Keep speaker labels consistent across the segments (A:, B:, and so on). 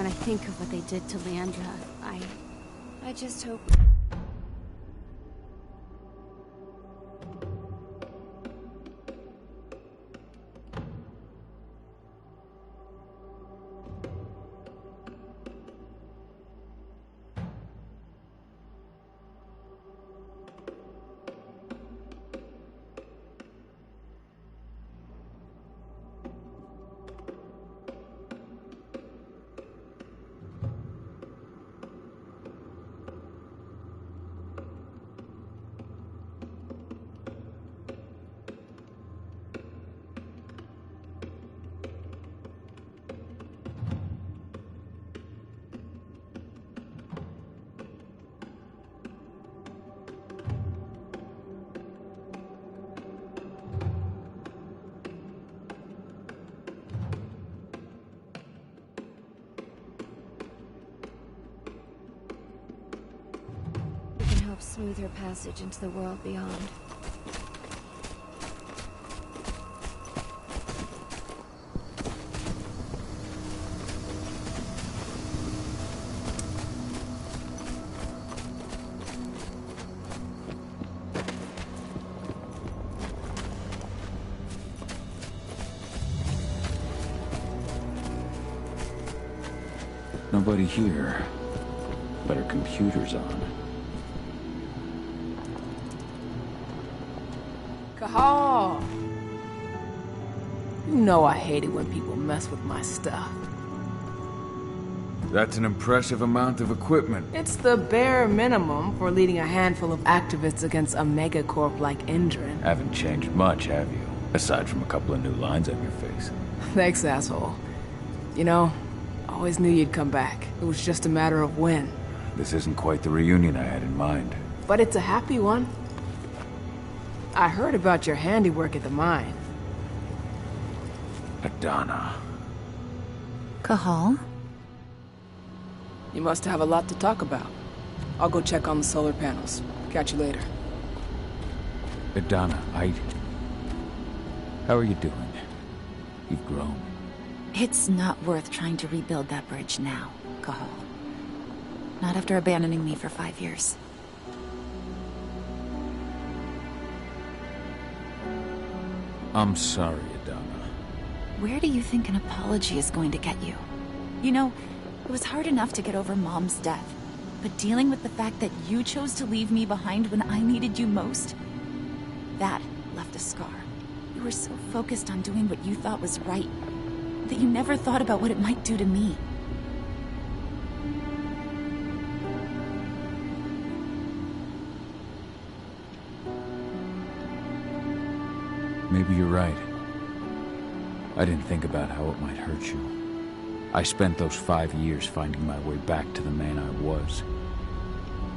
A: when I think of what they did to Leandra, I just hope... smooth her passage into the world beyond.
B: Nobody here, but our computer's on.
C: Cahal! You know I hate it when people mess with my stuff.
D: That's an impressive amount of equipment.
C: It's the bare minimum for leading a handful of activists against a megacorp like Endron.
B: Haven't changed much, have you? Aside from a couple of new lines on your face.
C: Thanks, asshole. You know, I always knew you'd come back. It was just a matter of when.
B: This isn't quite the reunion I had in mind.
C: But it's a happy one. I heard about your handiwork at the mine.
B: Adana.
E: Cahal?
C: You must have a lot to talk about. I'll go check on the solar panels. Catch you later.
B: Adana, how are you doing? You've grown.
E: It's not worth trying to rebuild that bridge now, Cahal. Not after abandoning me for 5 years.
B: I'm sorry, Adana.
E: Where do you think an apology is going to get you? You know, it was hard enough to get over Mom's death, but dealing with the fact that you chose to leave me behind when I needed you most, that left a scar. You were so focused on doing what you thought was right, that you never thought about what it might do to me.
B: Maybe you're right. I didn't think about how it might hurt you. I spent those 5 years finding my way back to the man I was.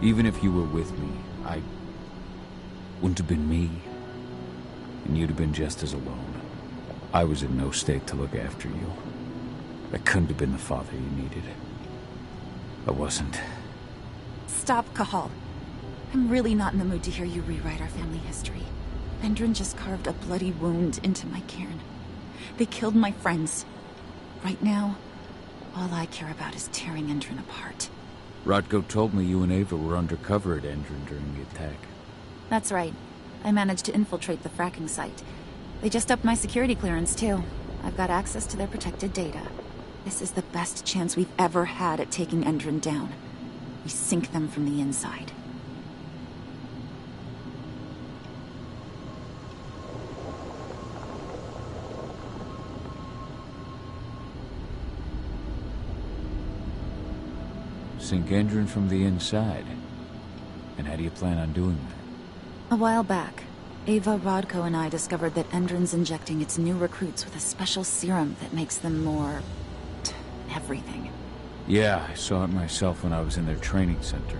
B: Even if you were with me, I wouldn't have been me. And you'd have been just as alone. I was in no state to look after you. I couldn't have been the father you needed. I wasn't.
E: Stop, Cahal. I'm really not in the mood to hear you rewrite our family history. Endron just carved a bloody wound into my cairn. They killed my friends. Right now, all I care about is tearing Endron apart.
B: Rodko told me you and Ava were undercover at Endron during the attack.
E: That's right. I managed to infiltrate the fracking site. They just upped my security clearance, too. I've got access to their protected data. This is the best chance we've ever had at taking Endron down. We sink them from the inside.
B: Sink Endron from the inside. And how do you plan on doing that?
E: A while back, Ava, Rodko, and I discovered that Endron's injecting its new recruits with a special serum that makes them more... everything.
B: Yeah, I saw it myself when I was in their training center.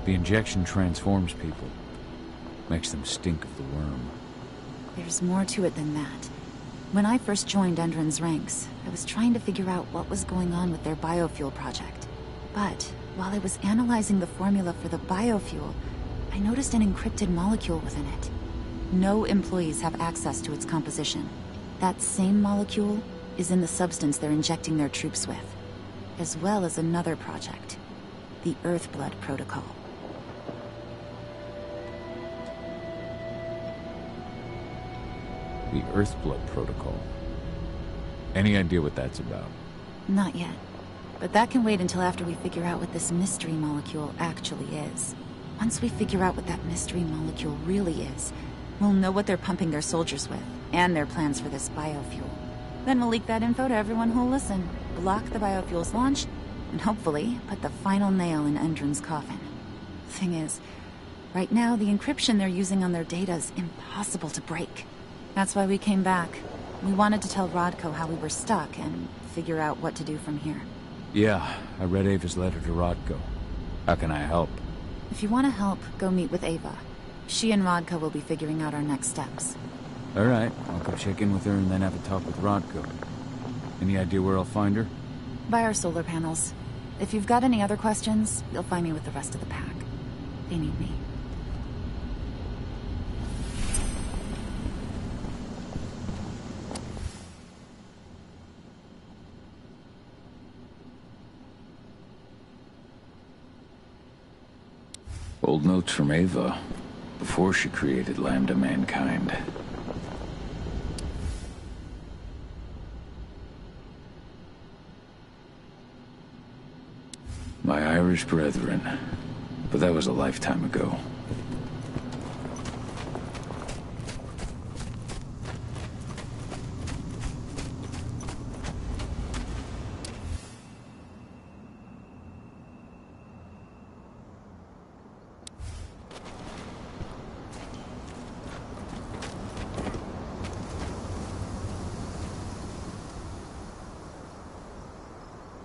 B: The injection transforms people. Makes them stink of the worm.
E: There's more to it than that. When I first joined Endron's ranks, I was trying to figure out what was going on with their biofuel project. But while I was analyzing the formula for the biofuel, I noticed an encrypted molecule within it. No employees have access to its composition. That same molecule is in the substance they're injecting their troops with. as well as another project, the Earthblood Protocol.
B: The Earthblood Protocol. Any idea what that's about?
E: Not yet. But that can wait until after we figure out what this mystery molecule actually is. Once we figure out what that mystery molecule really is, we'll know what they're pumping their soldiers with, and their plans for this biofuel. Then we'll leak that info to everyone who'll listen, block the biofuel's launch, and hopefully put the final nail in Endron's coffin. Thing is, right now the encryption they're using on their data is impossible to break. That's why we came back. We wanted to tell Rodko how we were stuck and figure out what to do from here.
B: Yeah, I read Ava's letter to Rodko. How can I help?
E: If you want to help, go meet with Ava. She and Rodko will be figuring out our next steps.
B: All right, I'll go check in with her and then have a talk with Rodko. Any idea where I'll find her?
E: By our solar panels. If you've got any other questions, you'll find me with the rest of the pack. They need me.
B: Old notes from Ava, before she created Lambda Mankind. My Irish brethren, but that was a lifetime ago.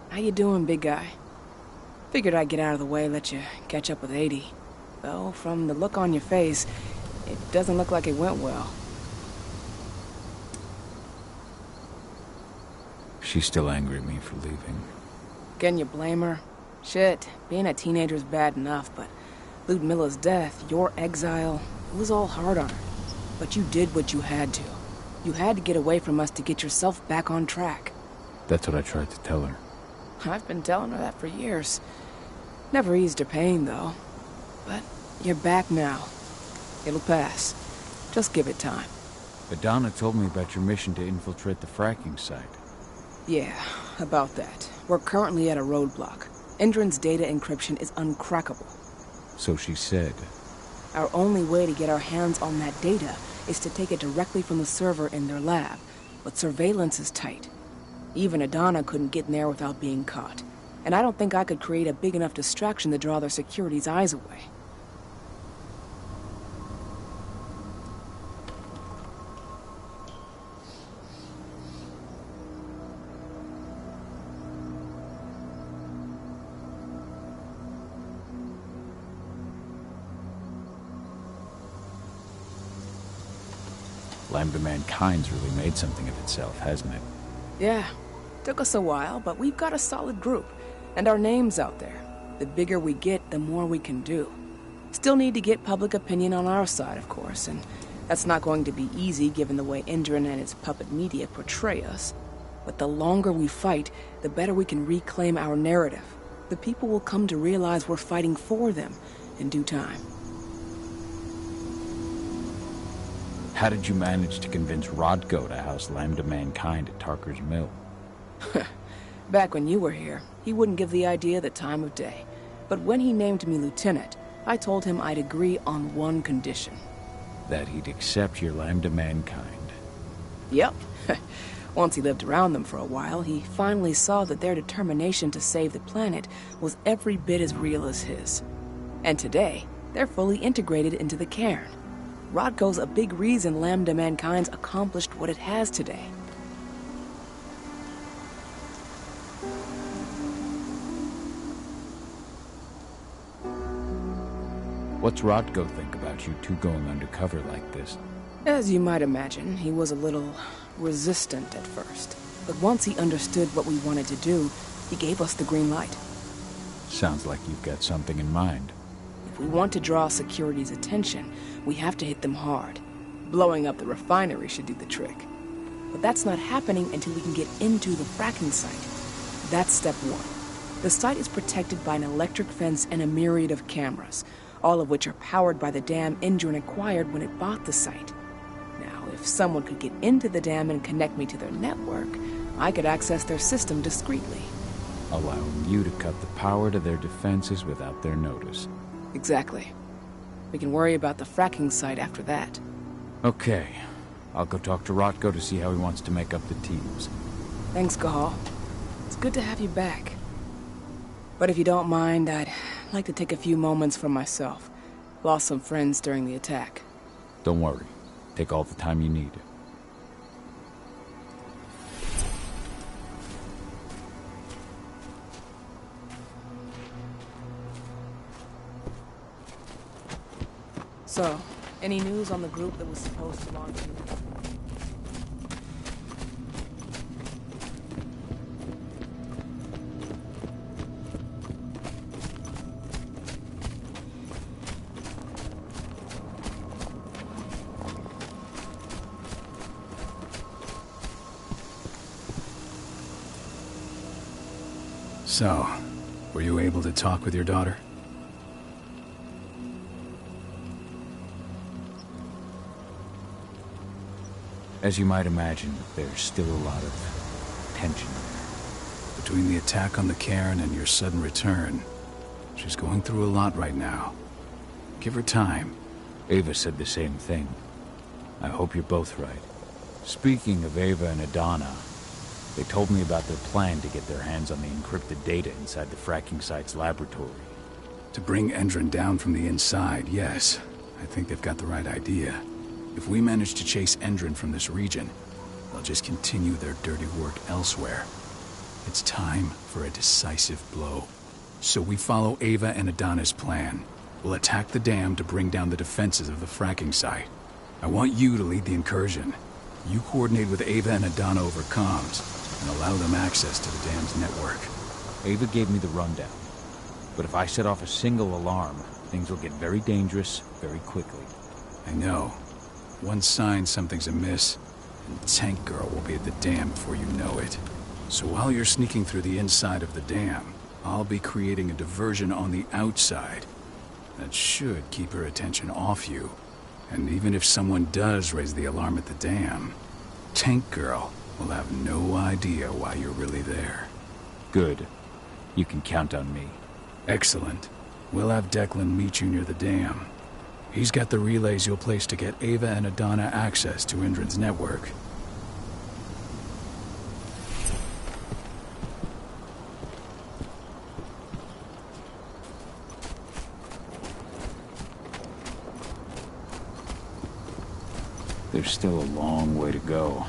C: How you doing, big guy? Figured I'd get out of the way, let you catch up with 80. Though, from the look on your face, it doesn't look like it went well.
B: She's still angry at me for leaving.
C: Can you blame her? Shit, being a teenager's bad enough, but Ludmilla's death, your exile, it was all hard on her. But you did what you had to. You had to get away from us to get yourself back on track.
B: That's what I tried to tell her.
C: I've been telling her that for years. Never eased her pain, though. But you're back now. It'll pass. Just give it time.
B: Adana told me about your mission to infiltrate the fracking site.
C: Yeah, about that. We're currently at a roadblock. Endron's data encryption is uncrackable.
B: So she said.
C: Our only way to get our hands on that data is to take it directly from the server in their lab. But surveillance is tight. Even Adana couldn't get in there without being caught. And I don't think I could create a big enough distraction to draw their security's eyes away.
B: Lambda Mankind's really made something of itself, hasn't it?
C: Yeah. Took us a while, but we've got a solid group. And our name's out there. The bigger we get, the more we can do. Still need to get public opinion on our side, of course, and that's not going to be easy given the way Endron and its puppet media portray us. But the longer we fight, the better we can reclaim our narrative. The people will come to realize we're fighting for them in due time.
B: How did you manage to convince Rodko to house Lambda Mankind at Tarker's Mill?
C: Back when you were here, he wouldn't give the idea the time of day. But when he named me lieutenant, I told him I'd agree on one condition.
B: That he'd accept your Lambda Mankind.
C: Yep. Once he lived around them for a while, he finally saw that their determination to save the planet was every bit as real as his. And today, they're fully integrated into the cairn. Rodko's a big reason Lambda Mankind's accomplished what it has today.
B: What's Rodko think about you two going undercover like this?
C: As you might imagine, he was a little resistant at first. But once he understood what we wanted to do, he gave us the green light.
B: Sounds like you've got something in mind.
C: If we want to draw security's attention, we have to hit them hard. Blowing up the refinery should do the trick. But that's not happening until we can get into the fracking site. That's step one. The site is protected by an electric fence and a myriad of cameras, all of which are powered by the dam Endron acquired when it bought the site. Now, if someone could get into the dam and connect me to their network, I could access their system discreetly.
B: Allowing you to cut the power to their defenses without their notice.
C: Exactly. We can worry about the fracking site after that.
B: Okay. I'll go talk to Rotko to see how he wants to make up the teams.
C: Thanks, Cahal. It's good to have you back. But if you don't mind, I'd like to take a few moments for myself. Lost some friends during the attack.
B: Don't worry. Take all the time you need.
C: So, any news on the group that was supposed to launch you?
F: So, were you able to talk with your daughter?
B: As you might imagine, there's still a lot of tension there.
F: Between the attack on the cairn and your sudden return, she's going through a lot right now. Give her time.
B: Ava said the same thing. I hope you're both right. Speaking of Ava and Adana, they told me about their plan to get their hands on the encrypted data inside the fracking site's laboratory.
F: To bring Endron down from the inside, yes. I think they've got the right idea. If we manage to chase Endron from this region, they'll just continue their dirty work elsewhere. It's time for a decisive blow. So we follow Ava and Adana's plan. We'll attack the dam to bring down the defenses of the fracking site. I want you to lead the incursion. You coordinate with Ava and Adana over comms, and allow them access to the dam's network.
B: Ava gave me the rundown. But if I set off a single alarm, things will get very dangerous very quickly.
F: I know. One sign something's amiss, and Tank Girl will be at the dam before you know it. So while you're sneaking through the inside of the dam, I'll be creating a diversion on the outside. That should keep her attention off you. And even if someone does raise the alarm at the dam, Tank Girl will have no idea why you're really there.
B: Good. You can count on me.
F: Excellent. We'll have Declan meet you near the dam. He's got the relays you'll place to get Ava and Adana access to Endron's network.
B: There's still a long way to go.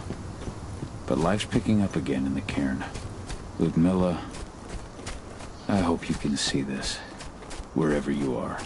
B: But life's picking up again in the cairn. Ludmilla, I hope you can see this, wherever you are.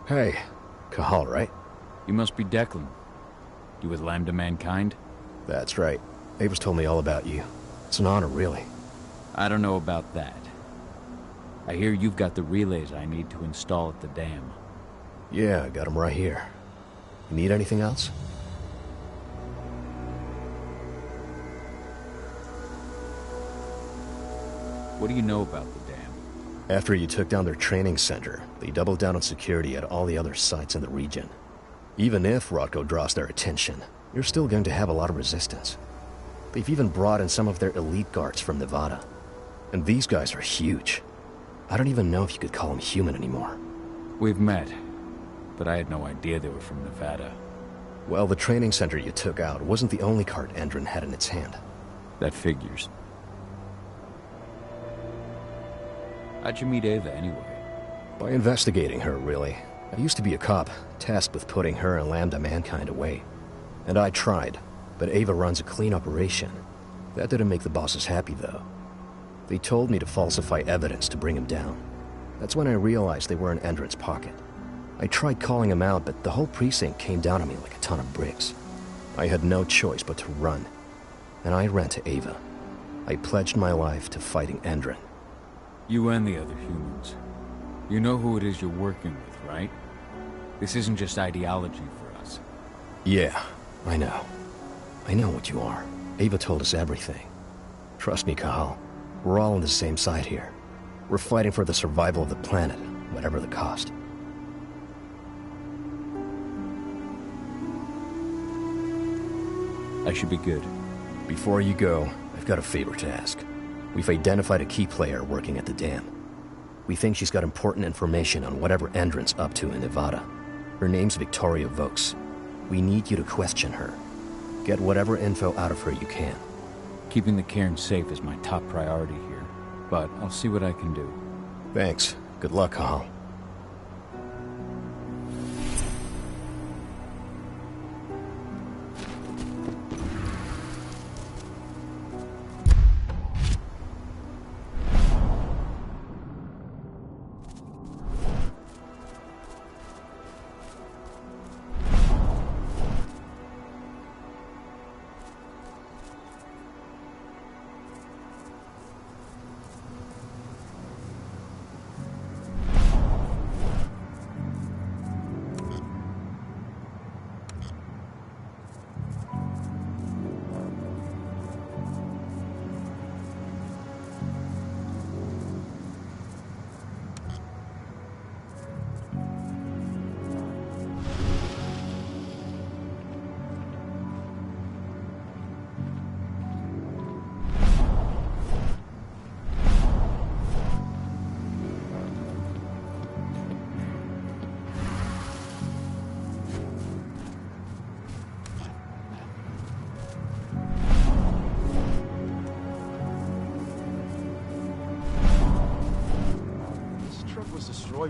G: Hey, Cahal, right?
B: You must be Declan. You with Lambda Mankind?
G: That's right. Ava's told me all about you. It's an honor, really.
B: I don't know about that. I hear you've got the relays I need to install at the dam.
G: Yeah, I got them right here. You need anything else?
B: What do you know about the dam?
G: After you took down their training center, they doubled down on security at all the other sites in the region. Even if Rotko draws their attention, you're still going to have a lot of resistance. They've even brought in some of their elite guards from Nevada. And these guys are huge. I don't even know if you could call them human anymore.
B: We've met, but I had no idea they were from Nevada.
G: Well, the training center you took out wasn't the only card Endron had in its hand.
B: That figures. How'd you meet Ava anyway?
G: By investigating her, really. I used to be a cop, tasked with putting her and Lambda Mankind away. And I tried, but Ava runs a clean operation. That didn't make the bosses happy, though. They told me to falsify evidence to bring him down. That's when I realized they were in Endron's pocket. I tried calling him out, but the whole precinct came down on me like a ton of bricks. I had no choice but to run. And I ran to Ava. I pledged my life to fighting Endron.
B: You and the other humans. You know who it is you're working with, right? This isn't just ideology for us.
G: Yeah, I know. I know what you are. Ava told us everything. Trust me, Kahal. We're all on the same side here. We're fighting for the survival of the planet, whatever the cost.
B: I should be good.
G: Before you go, I've got a favor to ask. We've identified a key player working at the dam. We think she's got important information on whatever Endron's up to in Nevada. Her name's Victoria Vokes. We need you to question her. Get whatever info out of her you can.
B: Keeping the cairn safe is my top priority here, but I'll see what I can do.
G: Thanks. Good luck, Kahal.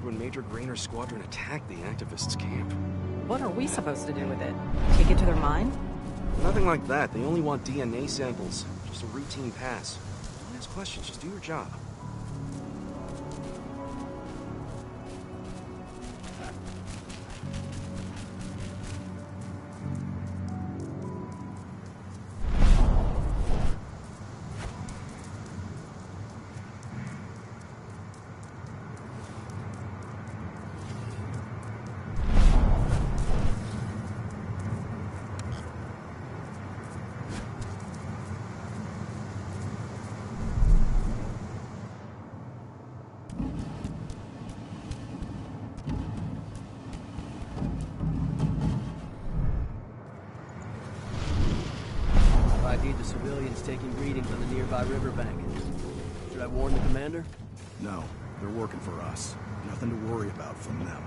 H: When Major Grainer's squadron attacked the activists' camp.
I: What are we supposed to do with it? Take it to their mine?
H: Nothing like that. They only want DNA samples. Just a routine pass. Don't ask questions, just do your job.
J: The civilians taking readings on the nearby riverbank. Should I warn the commander?
F: No, they're working for us. Nothing to worry about from them.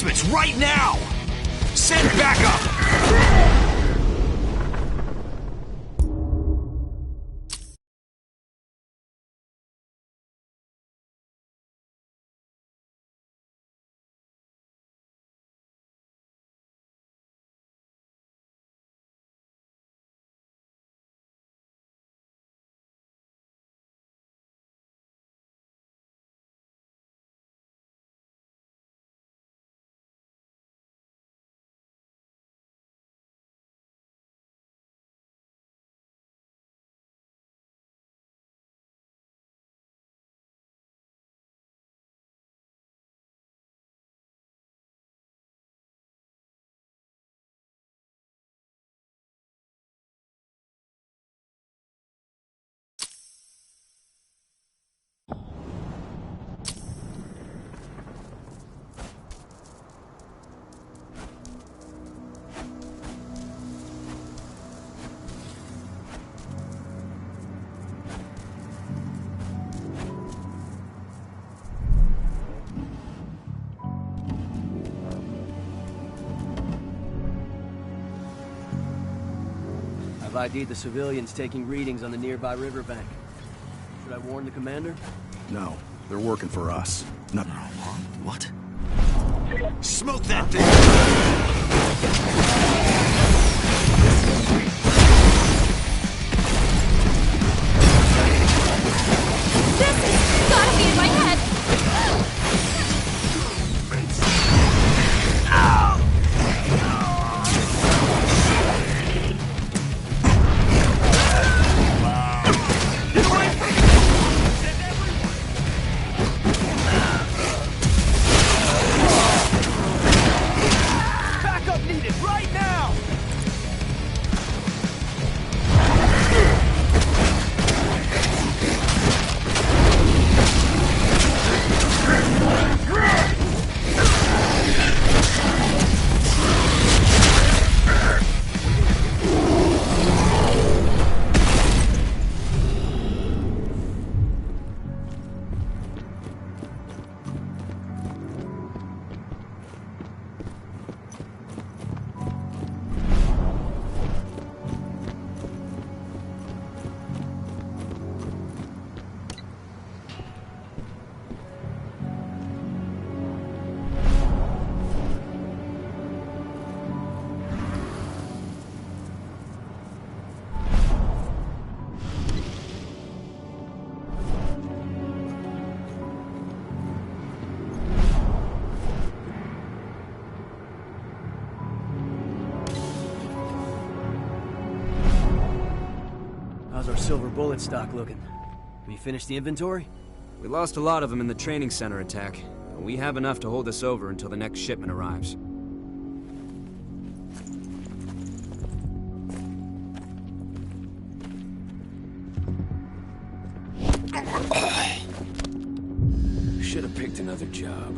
K: reinforcements right now! Send backup!
J: I've ID'd the civilians taking readings on the nearby riverbank. Should I warn the commander?
F: No, they're working for us. No.
K: What? Smoke that
E: This has gotta be in my head!
J: How's our silver bullet stock looking? We finished the inventory?
H: We lost a lot of them in the training center attack, but we have enough to hold us over until the next shipment arrives.
B: Should have picked another job.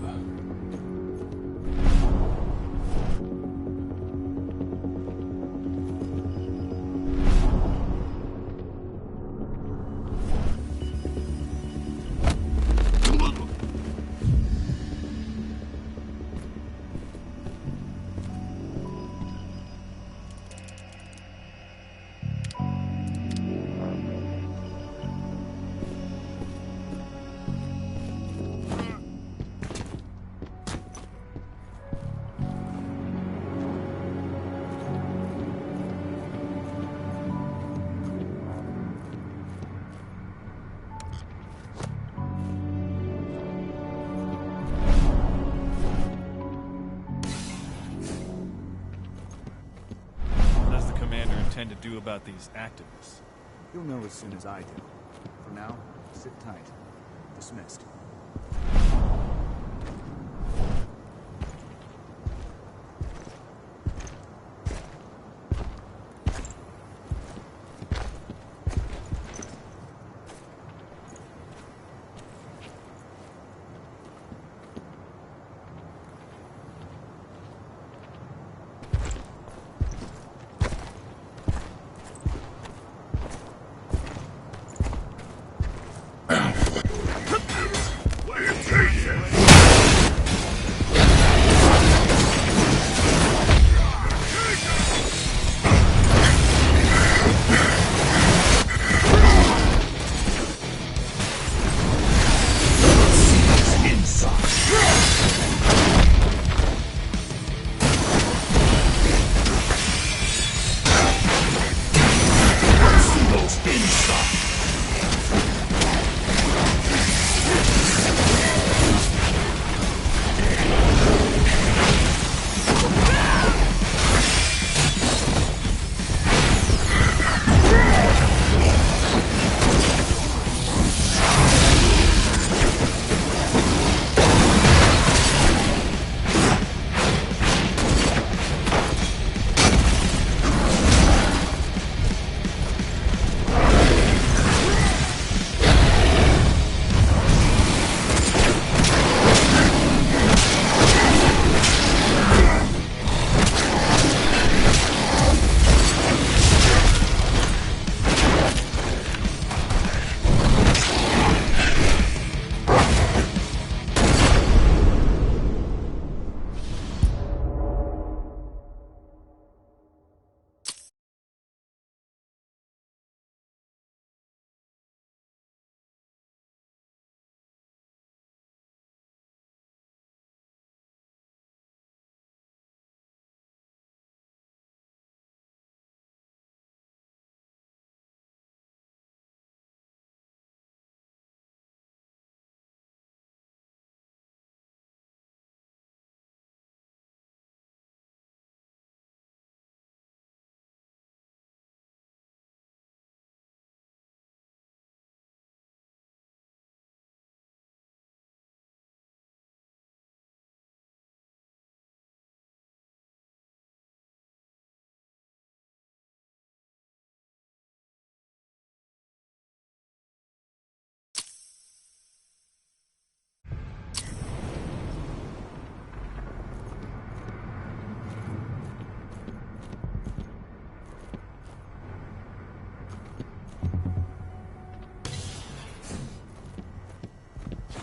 L: To do about these activists?
F: You'll know as soon as I do. For now, sit tight. Dismissed.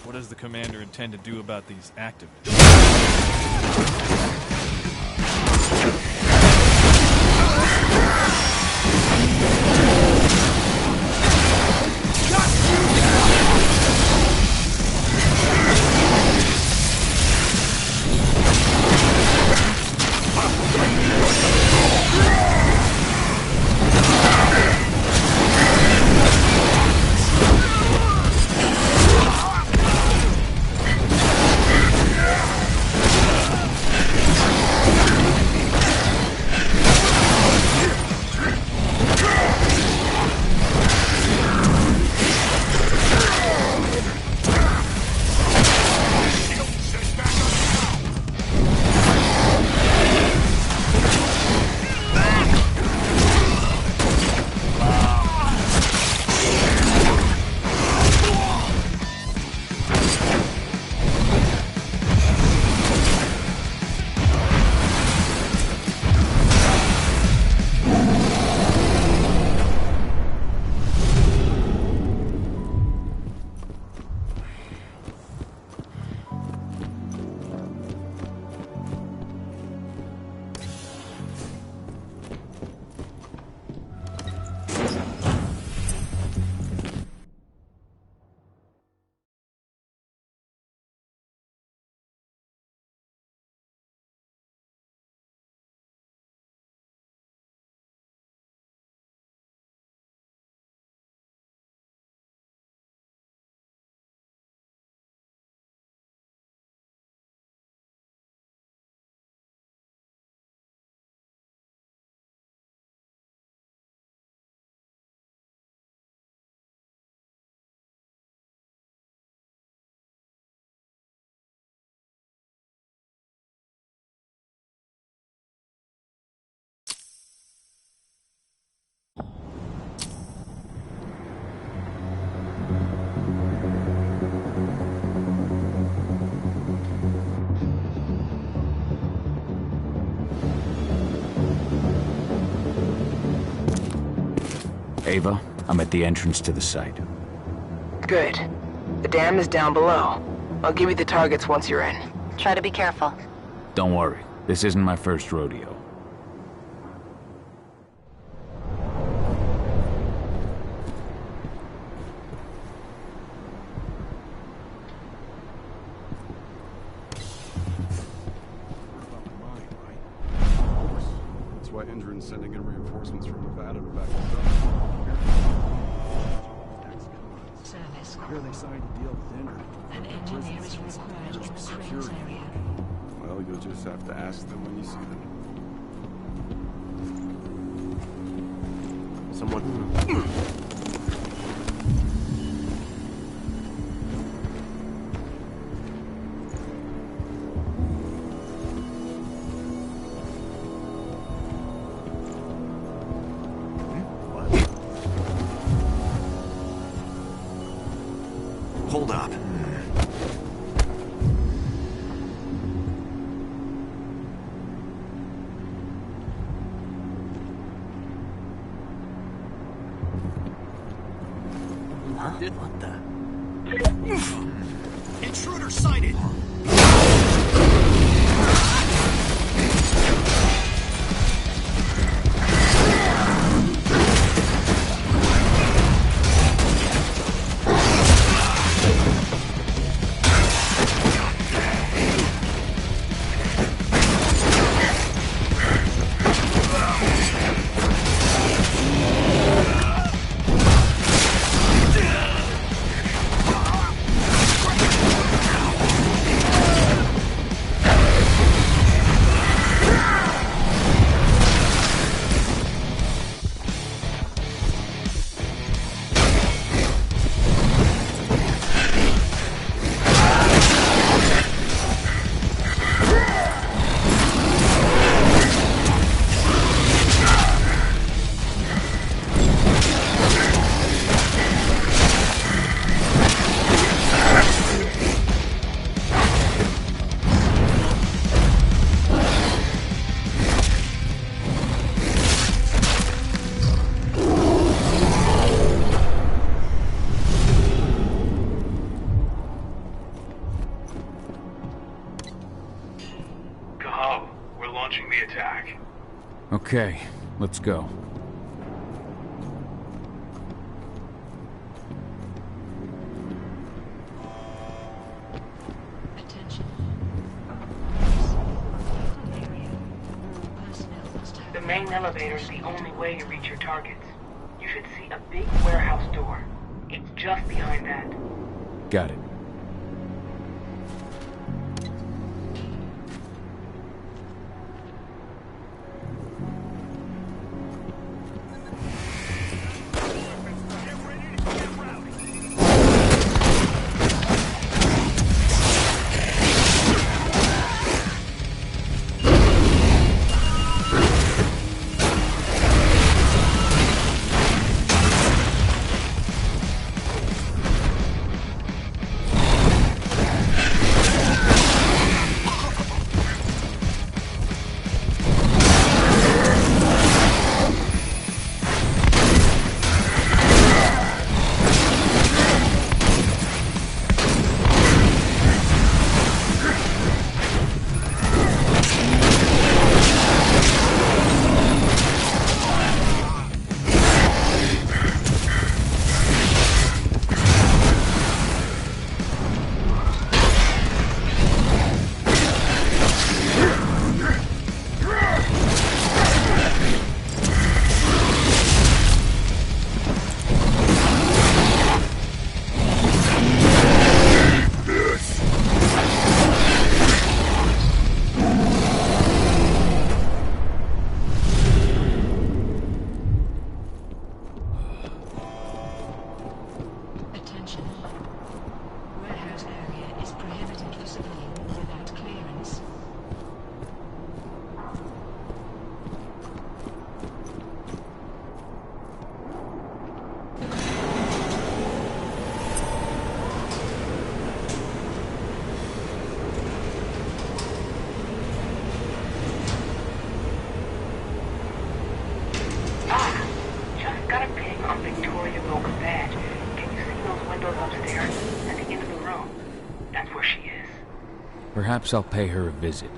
L: What does the commander intend to do about these activists?
B: Ava, I'm at the entrance to the site.
C: Good. The dam is down below. I'll give you the targets once you're in.
E: Try to be careful.
B: Don't worry, this isn't my first rodeo.
M: That's why Endron's sending in reinforcements from Nevada to back us up. Here they signed a deal with Indra.
N: An engineer is required in the cranes area.
M: Well, you'll just have to ask them when you see them.
H: Someone...
K: Hold up.
J: What the?
K: Intruder sighted!
B: Okay, let's go.
O: The main elevator is the only way to reach your targets. You should see a big warehouse door. It's just behind that.
B: Got it. Perhaps I'll pay her a visit.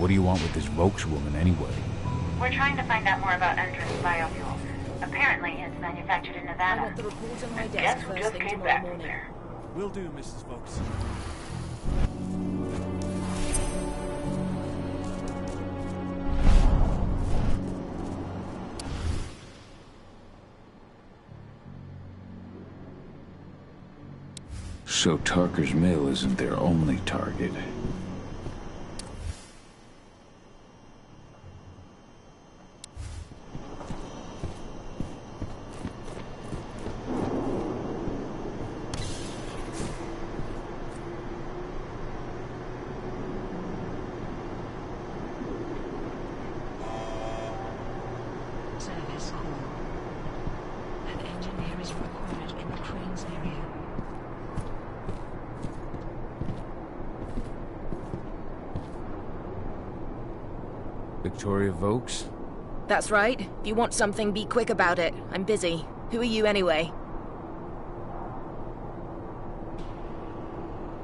B: What do you want with this Vokes woman, anyway?
P: We're trying to find out more about Endron's biofuel. Apparently, it's manufactured in Nevada.
I: I want the report on my
O: Guess
I: desk
O: who
I: first
O: just
I: thing
O: came
I: tomorrow
O: back from
I: morning.
O: there?
L: Will do, Mrs. Vokes.
B: So Tarker's Mill isn't their only target.
N: Service call. An engineer is required in the cranes area.
B: Victoria Vokes?
I: That's right. If you want something, be quick about it. I'm busy. Who are you anyway?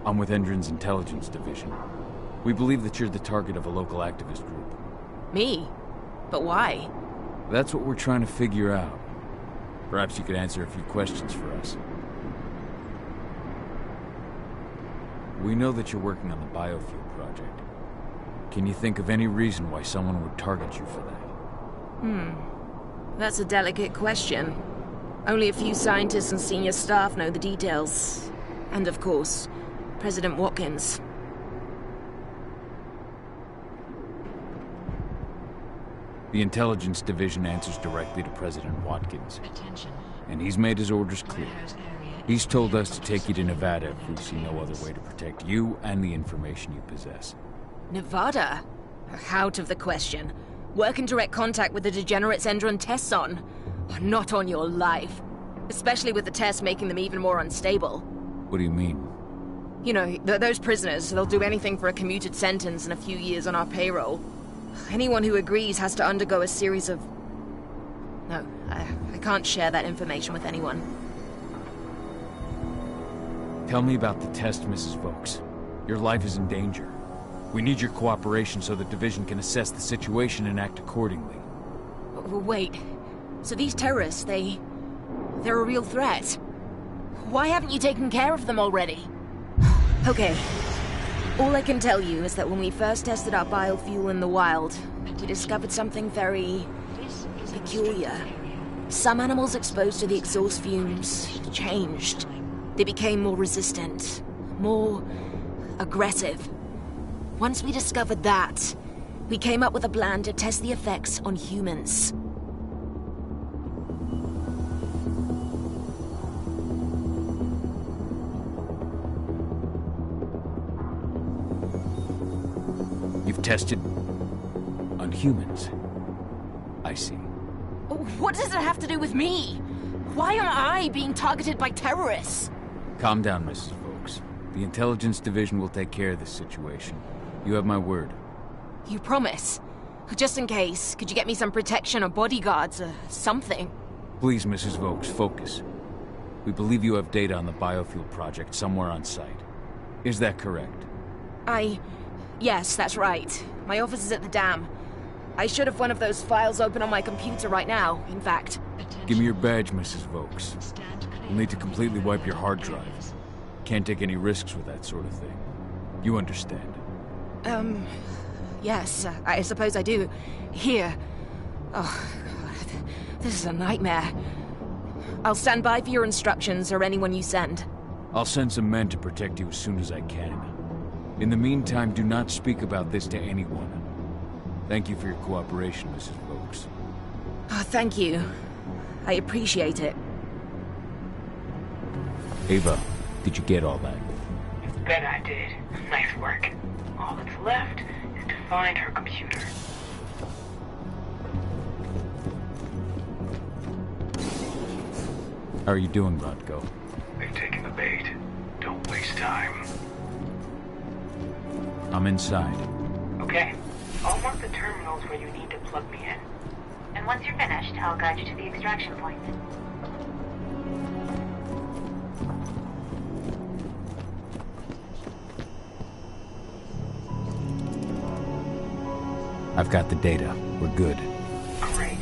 B: I'm with Endron's intelligence division. We believe that you're the target of a local activist group.
I: Me? But why?
B: That's what we're trying to figure out. Perhaps you could answer a few questions for us. We know that you're working on the biofuel project. Can you think of any reason why someone would target you for that?
I: That's a delicate question. Only a few scientists and senior staff know the details. And of course, President Watkins.
B: The intelligence division answers directly to President Watkins.
N: Attention.
B: And he's made his orders clear.
N: Warehouse area.
B: He's told us to take you to Nevada if we see no other way to protect you and the information you possess.
I: Nevada? Out of the question. Work in direct contact with the degenerates Endron tests on. Not on your life. Especially with the tests making them even more unstable.
B: What do you mean?
I: You know, those prisoners, they'll do anything for a commuted sentence and a few years on our payroll. Anyone who agrees has to undergo a series of... No, I can't share that information with anyone.
B: Tell me about the test, Mrs. Vokes. Your life is in danger. We need your cooperation so the division can assess the situation and act accordingly.
I: Wait, so these terrorists, they're a real threat? Why haven't you taken care of them already? Okay. All I can tell you is that when we first tested our biofuel in the wild, we discovered something very peculiar. Some animals exposed to the exhaust fumes changed. They became more resistant, more aggressive. Once we discovered that, we came up with a plan to test the effects on humans.
B: You've tested on humans. I see.
I: What does it have to do with me? Why am I being targeted by terrorists?
B: Calm down, Mrs. Vokes. The intelligence division will take care of this situation. You have my word.
I: You promise? Just in case, could you get me some protection or bodyguards or something?
B: Please, Mrs. Vokes, focus. We believe you have data on the biofuel project somewhere on site. Is that correct?
I: Yes, that's right. My office is at the dam. I should have one of those files open on my computer right now, in fact.
B: Give me your badge, Mrs. Vokes. We'll need to completely wipe your hard drive. Can't take any risks with that sort of thing. You understand?
I: Yes, I suppose I do. Here. Oh, God. This is a nightmare. I'll stand by for your instructions or anyone you send.
B: I'll send some men to protect you as soon as I can. In the meantime, do not speak about this to anyone. Thank you for your cooperation, Mrs. Vokes.
I: Oh, thank you. I appreciate it.
B: Ava, did you get all that?
O: Bet I did. Nice work. All that's left is to find her computer.
B: How are you doing, Rodko?
K: They've taken the bait. Don't waste time.
B: I'm inside.
O: Okay. I'll mark the terminals where you need to plug me in.
P: And once you're finished, I'll guide you to the extraction point.
B: I've got the data. We're good.
O: Great.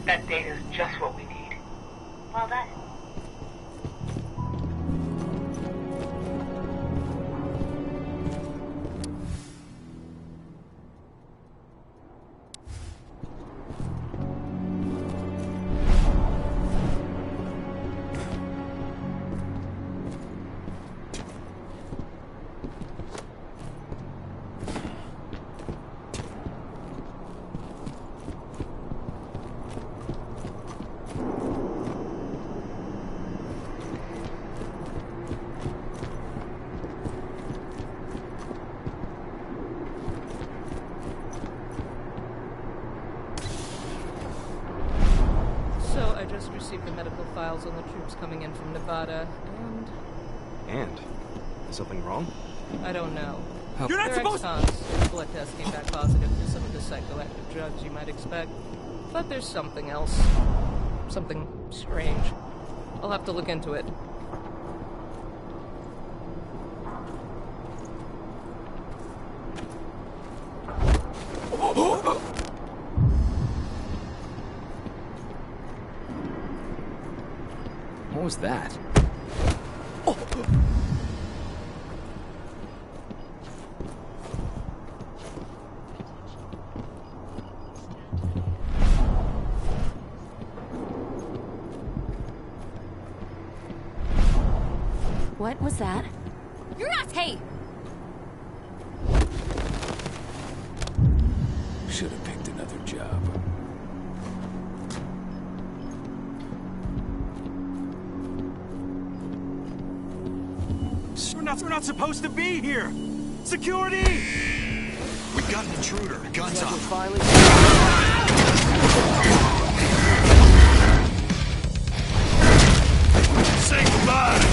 O: That data's just what we need.
P: Well done.
Q: Received the medical files on the troops coming in from Nevada,
H: And? Is something wrong?
Q: I don't know.
H: You're not
Q: Their
H: supposed to-
Q: ex-cons. Blood tests came back positive for some of the psychoactive drugs you might expect. But there's something else. Something strange. I'll have to look into it.
C: What was that?
A: What was that?
E: You're not. Hey!
B: Should have picked another job.
R: We're not supposed to be here! Security!
S: We've got an intruder. Guns up.
R: Say goodbye!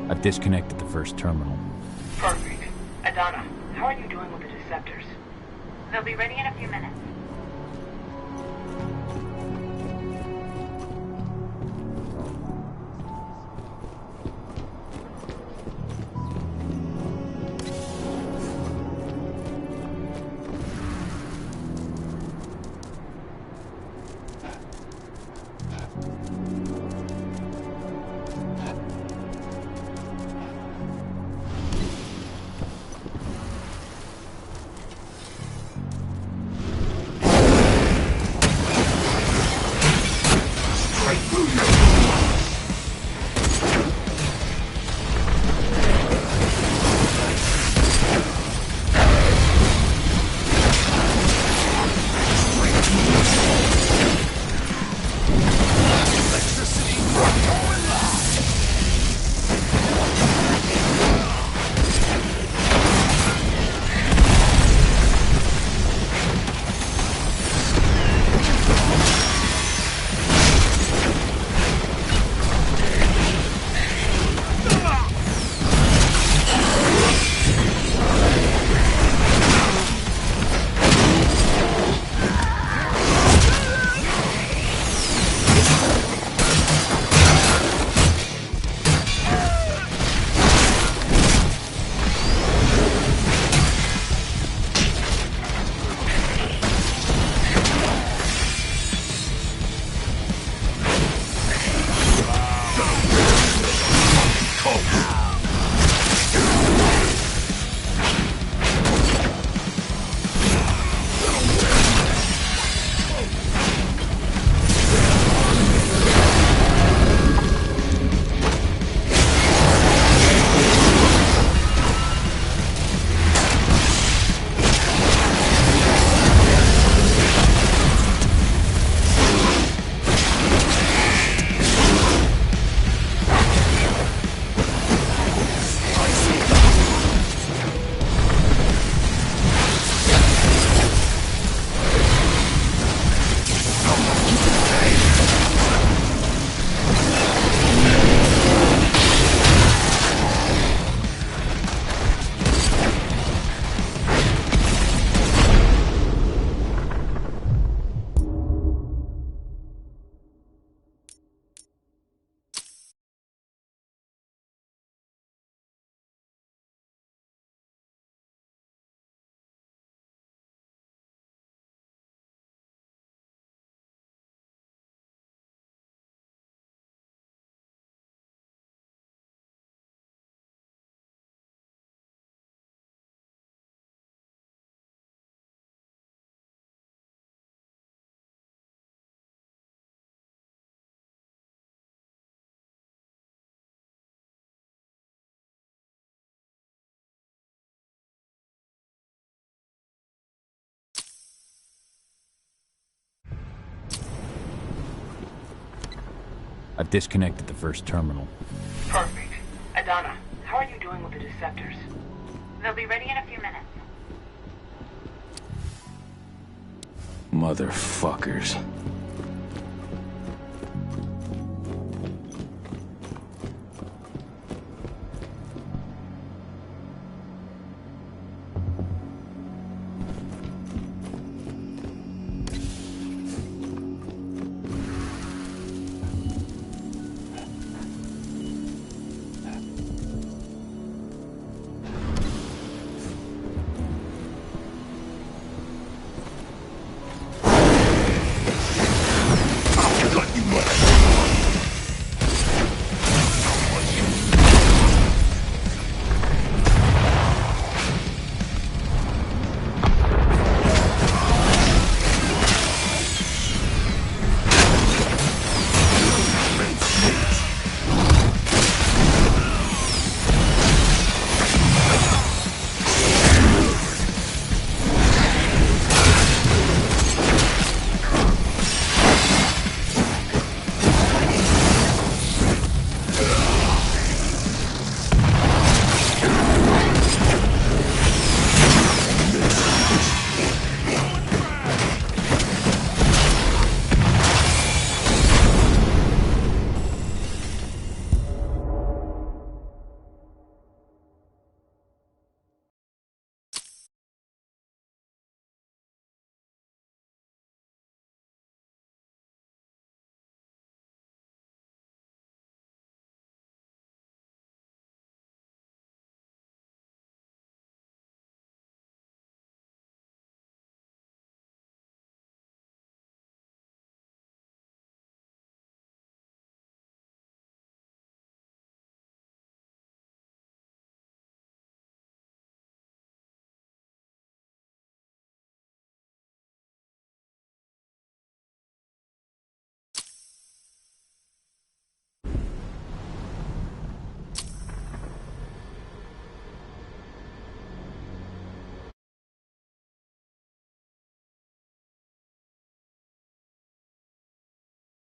B: I've disconnected the first terminal.
O: Perfect. Adana, how are you doing with the Deceptors?
P: They'll be ready in a few minutes.
B: I've disconnected the first terminal.
O: Perfect. Adana, how are you doing with the Deceptors?
P: They'll be ready in a few minutes.
F: Motherfuckers.